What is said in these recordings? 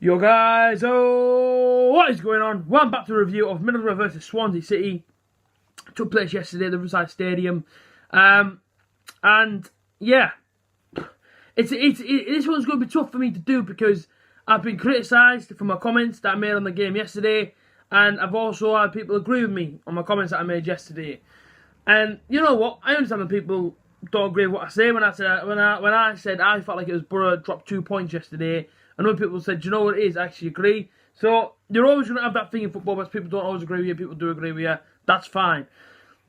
Yo guys, what is going on? Welcome back to a review of Middlesbrough versus Swansea City. It took place yesterday at the Riverside Stadium. And yeah, this one's going to be tough for me to do because I've been criticised for my comments that I made on the game yesterday, and I've also had people agree with me on my comments that I made yesterday. And you know what? I understand that people don't agree with what I say. When I said I felt like it was Borough dropped 2 points yesterday, and other people said, do you know what it is? I actually agree. So you're always going to have that thing in football, but people don't always agree with you. People do agree with you. That's fine.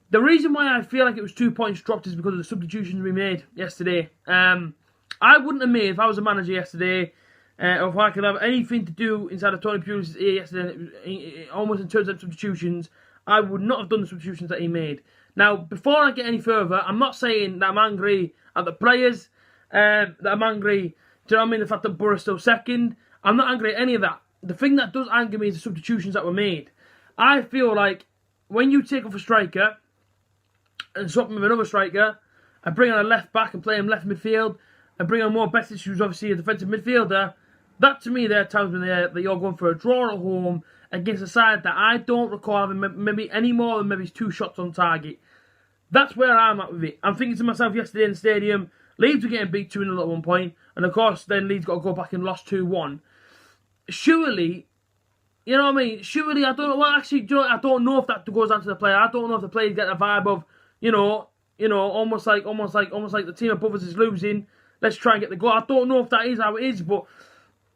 The reason why I feel like it was 2 points dropped is because of the substitutions we made yesterday. I wouldn't have made, if I was a manager yesterday, or if I could have anything to do inside of Tony Pulis' ear yesterday, almost in terms of substitutions, I would not have done the substitutions that he made. Now, before I get any further, I'm not saying that I'm angry at the players, that I'm angry, do you know what I mean, the fact that Borough's still second. I'm not angry at any of that. The thing that does anger me is the substitutions that were made. I feel like when you take off a striker and swap him with another striker, and bring on a left back and play him left midfield, and bring on more Besic, who's obviously a defensive midfielder, that to me there tells me that you're going for a draw at home against a side that I don't recall having maybe any more than maybe 2 shots on target. That's where I'm at with it. I'm thinking to myself yesterday in the stadium, Leeds were getting beat 2-0 at one point, and of course then Leeds got to go back and lost 2-1. Surely, you know what I mean? Surely, I don't know. Well, actually, I don't know if that goes down to the player. I don't know if the players get a vibe of, almost like the team above us is losing. Let's try and get the goal. I don't know if that is how it is, but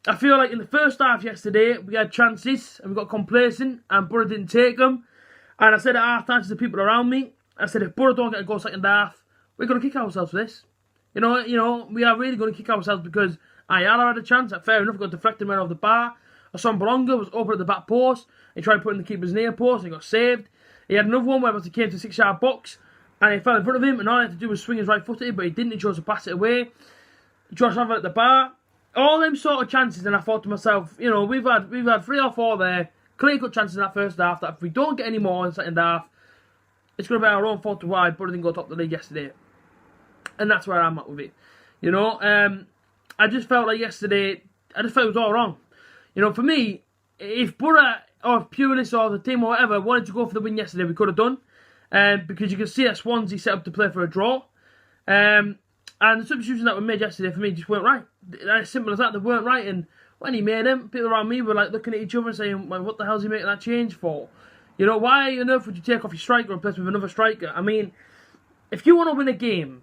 I feel like in the first half yesterday, we had chances and we got complacent and Borough didn't take them. And I said at half time to the people around me, I said, if Borough don't get a goal second half, we're going to kick ourselves for this. We are really going to kick ourselves because Ayala had a chance. Fair enough, got deflected and went off the bar. Asombalonga was open at the back post. He tried putting the keeper's near post and he got saved. He had another one where he came to the 6-yard box and he fell in front of him and all he had to do was swing his right footed, but he didn't. He chose to pass it away. Josh Haver at the bar. All them sort of chances, and I thought to myself, we've had 3 or 4 there, clear-cut chances in that first half, that if we don't get any more in the second half, it's going to be our own fault to why Borough didn't go top of the league yesterday. And that's where I'm at with it. I just felt like yesterday, it was all wrong. For me, if Borough or if Pulis or the team or whatever wanted to go for the win yesterday, we could have done. Because you can see that Swansea set up to play for a draw. And the substitutions that were made yesterday for me just weren't right. As simple as that, they weren't right. And when he made them, people around me were like looking at each other and saying, well, what the hell is he making that change for? Why on earth would you take off your striker and replace with another striker? I mean, if you want to win a game,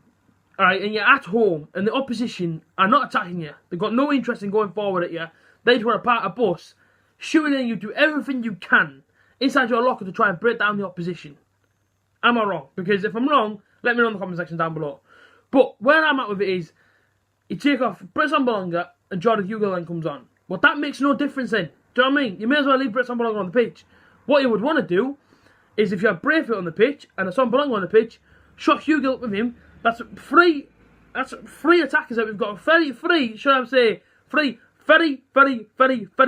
alright, and you're at home and the opposition are not attacking you, they've got no interest in going forward at you, they just want to park a bus, surely then you do everything you can inside your locker to try and break down the opposition. Am I wrong? Because if I'm wrong, let me know in the comment section down below. But where I'm at with it is, you take off Brett Sambalonga and Jordan Hugill then comes on. Well, that makes no difference then. Do you know what I mean? You may as well leave Brett Sambalonga on the pitch. What you would want to do is if you have Braithwaite on the pitch and a Sambalonga on the pitch, shot Hugill up with him. That's three attackers that we've got. Very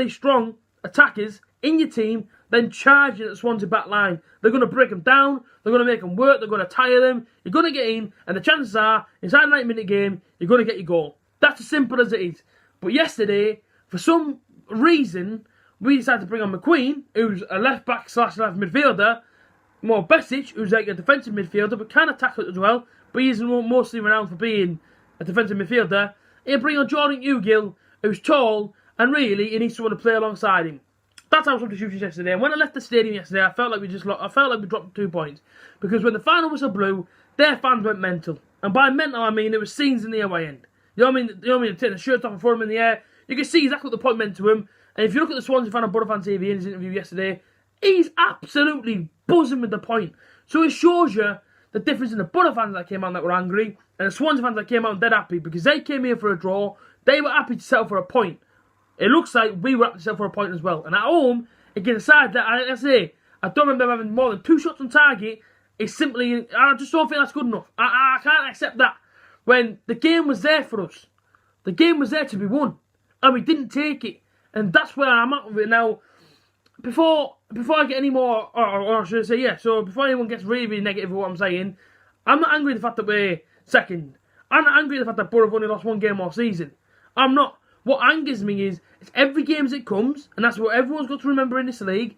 strong attackers in your team, then charging at the Swansea back line. They're going to break them down, they're going to make them work, they're going to tire them, you're going to get in, and the chances are, inside a 90-minute game, you're going to get your goal. That's as simple as it is. But yesterday, for some reason, we decided to bring on McQueen, who's a left-back / left midfielder, more Besic, who's like a defensive midfielder, but can attack it as well, but he's mostly renowned for being a defensive midfielder. He'll bring on Jordan Hugill, who's tall, and really, he needs someone to play alongside him. That's how substitutions yesterday. And when I left the stadium yesterday, I felt like we dropped 2 points. Because when the final whistle blew, their fans went mental. And by mental, I mean there were scenes in the away end. You know what I mean? Taking the shirt off and throwing him in the air. You can see exactly what the point meant to him. And if you look at the Swansea fan on Borough Fan TV in his interview yesterday, he's absolutely buzzing with the point. So it shows you the difference in the Borough fans that came out that were angry and the Swansea fans that came out dead happy because they came here for a draw. They were happy to settle for a point. It looks like we were happy to settle for a point as well. And at home, against a side that, I don't remember having more than 2 shots on target. It's simply, I just don't think that's good enough. I can't accept that. When the game was there for us. The game was there to be won. And we didn't take it. And that's where I'm at with it now. Before I get any more, or should I say, yeah, so before anyone gets really negative with what I'm saying, I'm not angry at the fact that we're second. I'm not angry at the fact that Borough have only lost 1 game all season. I'm not. what angers me is it's every game as it comes, and that's what everyone's got to remember in this league.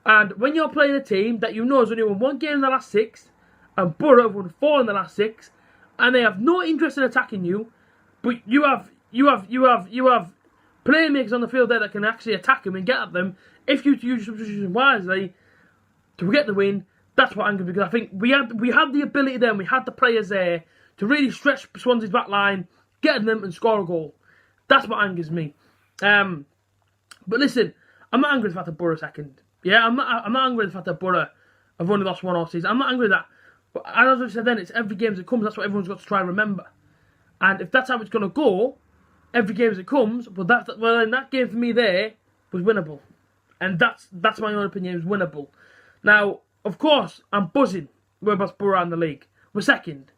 And when you're playing a team that you know has only won 1 game in the last 6, and Borough have won 4 in the last 6, and they have no interest in attacking you, but you have playmakers on the field there that can actually attack them and get at them if you use your substitution wisely to get the win. That's what angers me, because I think we had the ability there and we had the players there to really stretch Swansea's back line, get at them and score a goal. That's what angers me. But listen, I'm not angry with the fact that Borough second. Yeah, I'm not angry with the fact that Borough have only lost 1 all season. I'm not angry with that. But as I said then, it's every game as it comes. That's what everyone's got to try and remember. And if that's how it's going to go, every game as it comes, well, then that game for me there was winnable. And that's my own opinion. It was winnable. Now, of course, I'm buzzing. We're about Borough in the league. We're second.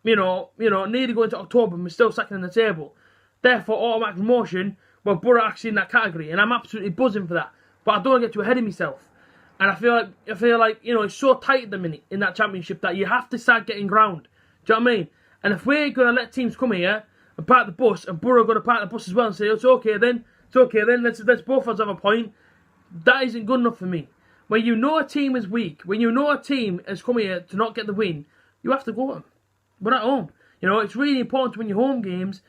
Nearly going to October, and we're still second in the table. Therefore, automatic promotion. Well, Borough actually in that category, and I'm absolutely buzzing for that. But I don't want to get too ahead of myself. And I feel like it's so tight at the minute in that championship that you have to start getting ground. Do you know what I mean? And if we're going to let teams come here and park the bus, and Borough are going to park the bus as well and say, it's okay then, let's both of us have a point, that isn't good enough for me. When you know a team is weak, when you know a team has come here to not get the win, you have to go at them. We're at home. It's really important to win your home games,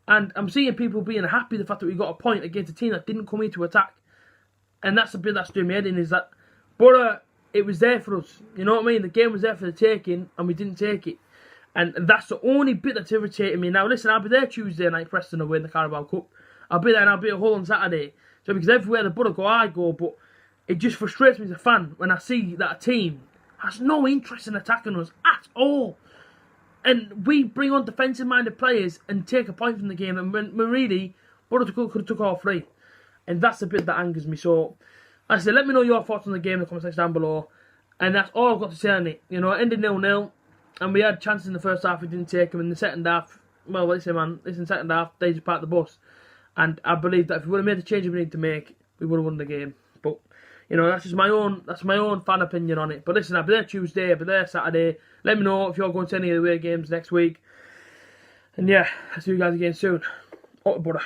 and I'm seeing people being happy the fact that we got a point against a team that didn't come here to attack. And that's the bit that's doing me head in, is that Borough, it was there for us. You know what I mean? The game was there for the taking, and we didn't take it. And that's the only bit that's irritating me. Now, listen, I'll be there Tuesday night, Preston away in the Carabao Cup. I'll be there, and I'll be at Hull on Saturday. So, because everywhere the Borough go, I go. But it just frustrates me as a fan when I see that a team has no interest in attacking us at all. And we bring on defensive-minded players and take a point from the game. And when really, Borough could have took all 3. And that's the bit that angers me. So, like I said, let me know your thoughts on the game in the comment section down below. And that's all I've got to say on it. It ended 0-0. And we had chances in the first half, we didn't take them. In the second half, well, listen, the second half, they just parked the bus. And I believe that if we would have made the changes we need to make, we would have won the game. But, that's just my own fan opinion on it. But listen, I'll be there Tuesday, I'll be there Saturday. Let me know if you're going to any of the away games next week. And yeah, I'll see you guys again soon. Up to Borough.